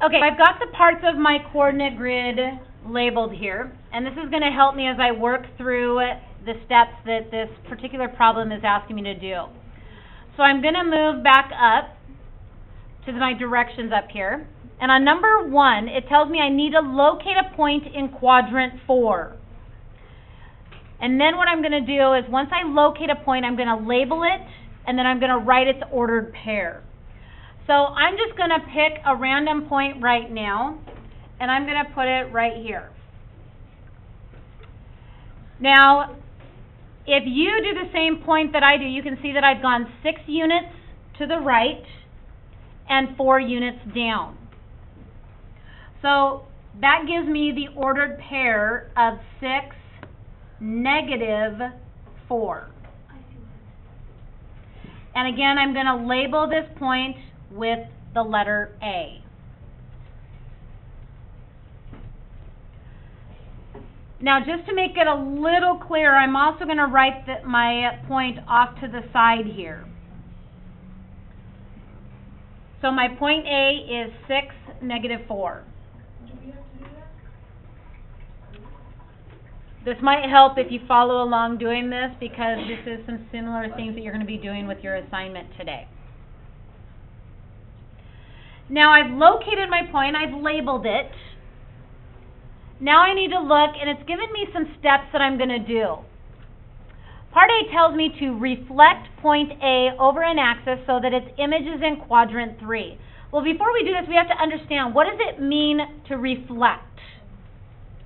Okay, I've got the parts of my coordinate grid labeled here, and this is going to help me as I work through the steps that this particular problem is asking me to do. So I'm going to move back up to my directions up here, and on number 1, it tells me I need to locate a point in quadrant 4. And then what I'm going to do is once I locate a point, I'm going to label it, and then I'm going to write its ordered pair. So I'm just going to pick a random point right now, and I'm going to put it right here. Now, if you do the same point that I do, you can see that I've gone 6 units to the right and 4 units down. So that gives me the ordered pair of 6, negative 4. And again, I'm going to label this point with the letter A. Now, just to make it a little clearer, I'm also going to write my point off to the side here. So my point A is 6, negative 4. This might help if you follow along doing this, because this is some similar things that you're going to be doing with your assignment today. Now I've located my point, I've labeled it. Now I need to look, and it's given me some steps that I'm going to do. Part A tells me to reflect point A over an axis so that its image is in quadrant 3. Well, before we do this, we have to understand, what does it mean to reflect?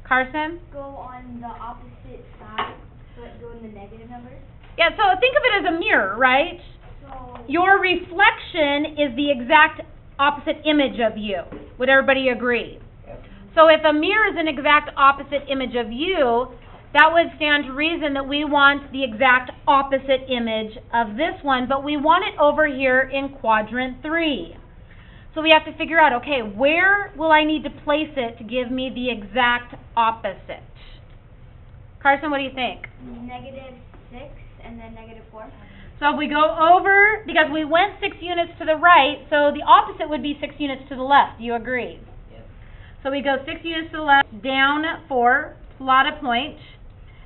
Carson? Go on the opposite side, but go in the negative numbers. Yeah, so think of it as a mirror, right? So your reflection is the exact opposite image of you. Would everybody agree? Yep. So if a mirror is an exact opposite image of you, that would stand to reason that we want the exact opposite image of this one, but we want it over here in quadrant 3. So we have to figure out, okay, where will I need to place it to give me the exact opposite? Carson, what do you think? negative 6 and then negative 4. So if we go over, because we went 6 units to the right, so the opposite would be 6 units to the left. Do you agree? Yep. So we go 6 units to the left, down 4, plot a point,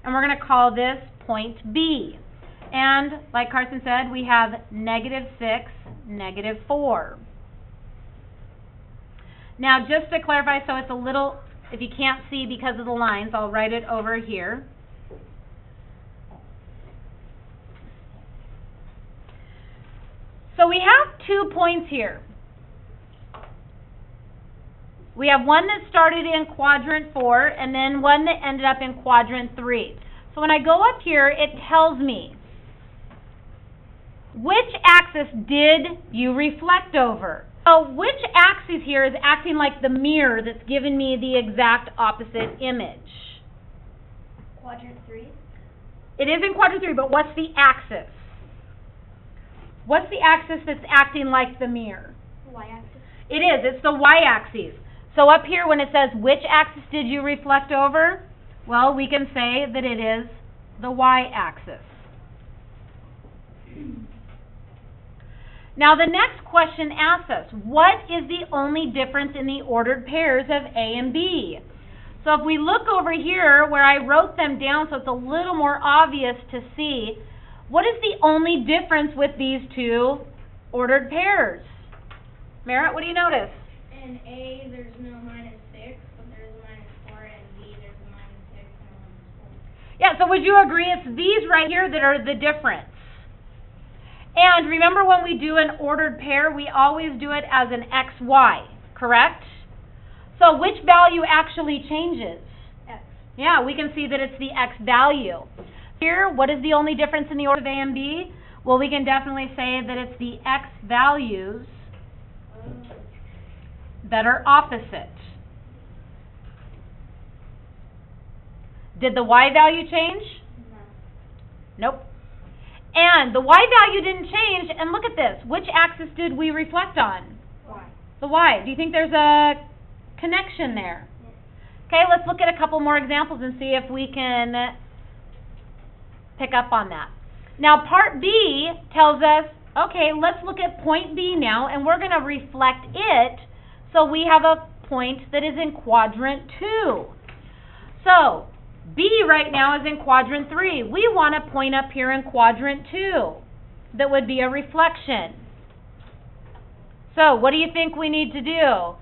and we're going to call this point B. And like Carson said, we have negative 6, negative 4. Now just to clarify, so it's a little, if you can't see because of the lines, I'll write it over here. So we have 2 points here. We have one that started in quadrant 4 and then one that ended up in quadrant 3. So when I go up here, it tells me, which axis did you reflect over? So which axis here is acting like the mirror that's giving me the exact opposite image? Quadrant 3. It is in quadrant 3, but what's the axis? What's the axis that's acting like the mirror? Y-axis. It is. It's the y-axis. So up here when it says, which axis did you reflect over? Well, we can say that it is the y-axis. Now the next question asks us, what is the only difference in the ordered pairs of A and B? So if we look over here where I wrote them down so it's a little more obvious to see, what is the only difference with these 2 ordered pairs? Merritt, what do you notice? In A, there's no minus 6, but there's a minus 4, and B, there's a minus 6 and a minus 4. Yeah, so would you agree it's these right here that are the difference? And remember, when we do an ordered pair, we always do it as an XY, correct? So which value actually changes? X. Yeah, we can see that it's the X value. Here, what is the only difference in the order of A and B? Well, we can definitely say that it's the X values that are opposite. Did the Y value change? No. Nope. And the Y value didn't change, and look at this. Which axis did we reflect on? Y. The Y. Do you think there's a connection there? Yes. Okay, let's look at a couple more examples and see if we can pick up on that. Now, part B tells us, okay, let's look at point B now, and we're going to reflect it So we have a point that is in quadrant 2. So B right now is in quadrant 3. We want a point up here in quadrant 2 that would be a reflection. So what do you think we need to do?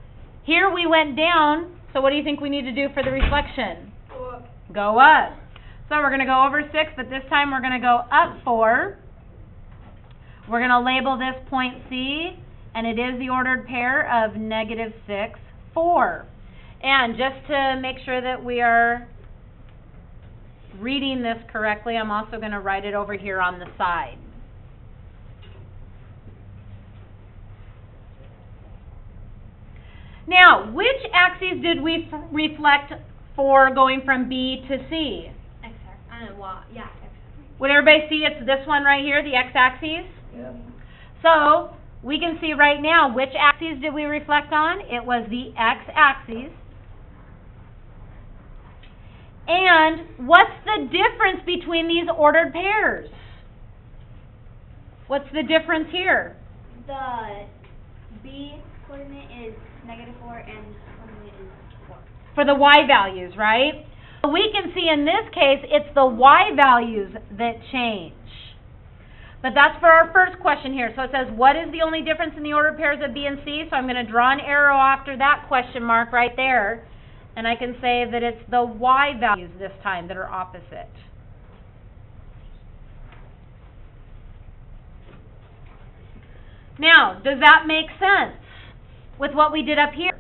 Here we went down, so what do you think we need to do for the reflection? Go up. Go up. So we're going to go over 6, but this time we're going to go up 4. We're going to label this point C, and it is the ordered pair of negative 6, 4. And just to make sure that we are reading this correctly, I'm also going to write it over here on the side. Now, which axes did we reflect for going from B to C? X-axis. Yeah, X-axis. Would everybody see it's this one right here, the x-axis? Yep. So, we can see right now, which axes did we reflect on? It was the x-axis. And what's the difference between these ordered pairs? What's the difference here? The B coordinate is -4 and coordinate is 4. For the y values, right? We can see in this case, it's the y values that change. But that's for our first question here. So it says, what is the only difference in the ordered pairs of B and C? So I'm going to draw an arrow after that question mark right there. And I can say that it's the y values this time that are opposite. Now, does that make sense with what we did up here?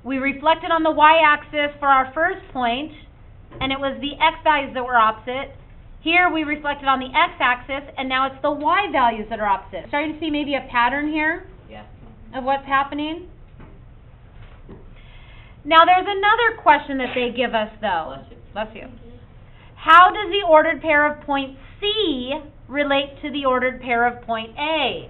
We reflected on the y-axis for our first point, and it was the x values that were opposite. Here we reflected on the x-axis, and now it's the y values that are opposite. Starting to see maybe a pattern here of what's happening? Now there's another question that they give us though. Bless you. How does the ordered pair of point C relate to the ordered pair of point A?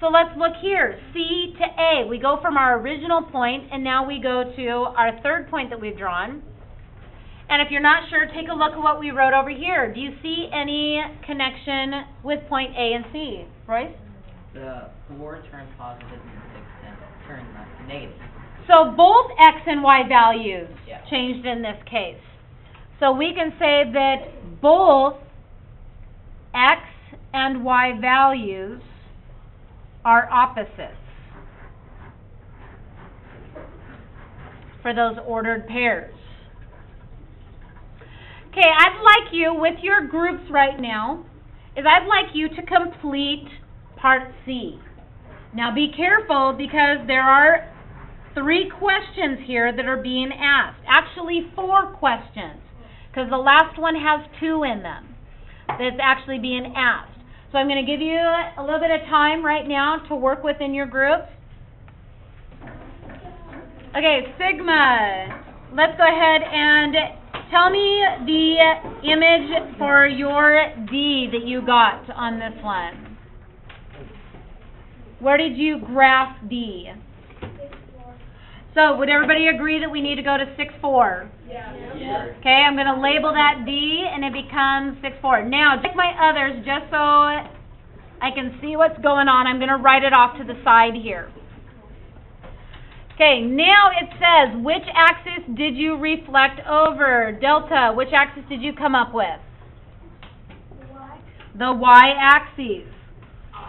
So let's look here, C to A. We go from our original point, and now we go to our third point that we've drawn. And if you're not sure, take a look at what we wrote over here. Do you see any connection with point A and C? Royce? The 4 turned positive and 6 turned negative. So both x and y values Yeah. changed in this case. So we can say that both x and y values are opposites for those ordered pairs. Okay, I'd like you, with your groups right now, I'd like you to complete part C. Now be careful because there are 3 questions here that are being asked. Actually 4 questions, because the last one has 2 in them that's actually being asked. So I'm going to give you a little bit of time right now to work within your groups. Okay, Sigma, let's go ahead and tell me the image for your D that you got on this one. Where did you graph D? So would everybody agree that we need to go to 6-4? Yeah. Okay, I'm going to label that D, and it becomes 6-4. Now, check my others, just so I can see what's going on. I'm going to write it off to the side here. Okay, now it says, which axis did you reflect over? Delta, which axis did you come up with? Y. The y-axis.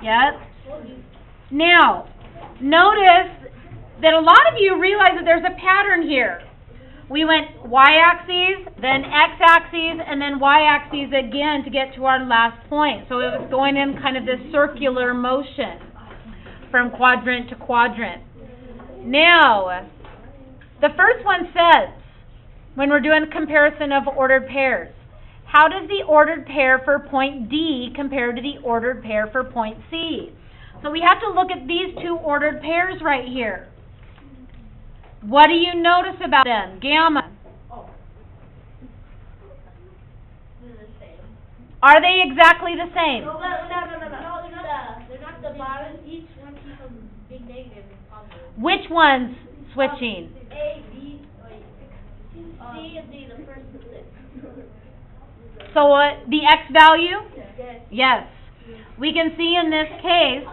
Yep. Now, notice that a lot of you realize that there's a pattern here. We went y-axis, then x-axis, and then y-axis again to get to our last point. So it was going in kind of this circular motion from quadrant to quadrant. Now, the first one says, when we're doing a comparison of ordered pairs, how does the ordered pair for point D compare to the ordered pair for point C? So we have to look at these 2 ordered pairs right here. What do you notice about them? Gamma. They're the same. Are they exactly the same? No, they're not the bottom. Each one keeps a big negative and positive. Which one's switching? A, B, C and D, the first and 6. So the x value? Yes. Yes. We can see in this case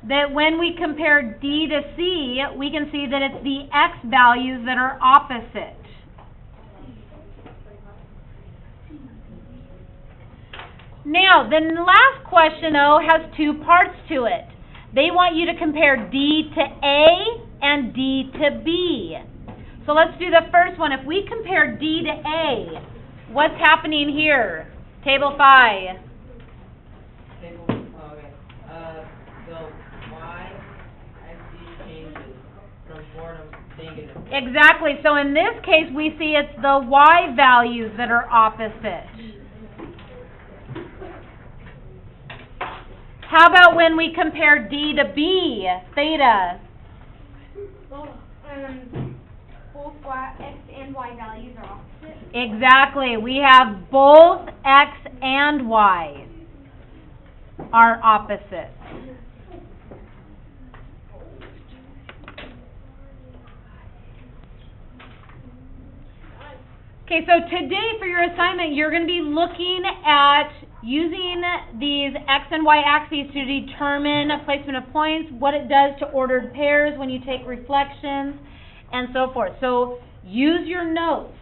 that when we compare D to C, we can see that it's the X values that are opposite. Now, the last question, though, has two parts to it. They want you to compare D to A and D to B. So let's do the first one. If we compare D to A, what's happening here? Table 5. Table, okay. The y-axis changes from 4 to negative. Exactly. So in this case, we see it's the Y values that are opposite. How about when we compare D to B, theta? Both X and Y values are opposite. Exactly. We have both X and Y are opposite. Okay, so today for your assignment, you're going to be looking at using these X and Y axes to determine placement of points, what it does to ordered pairs when you take reflections, and so forth. So use your notes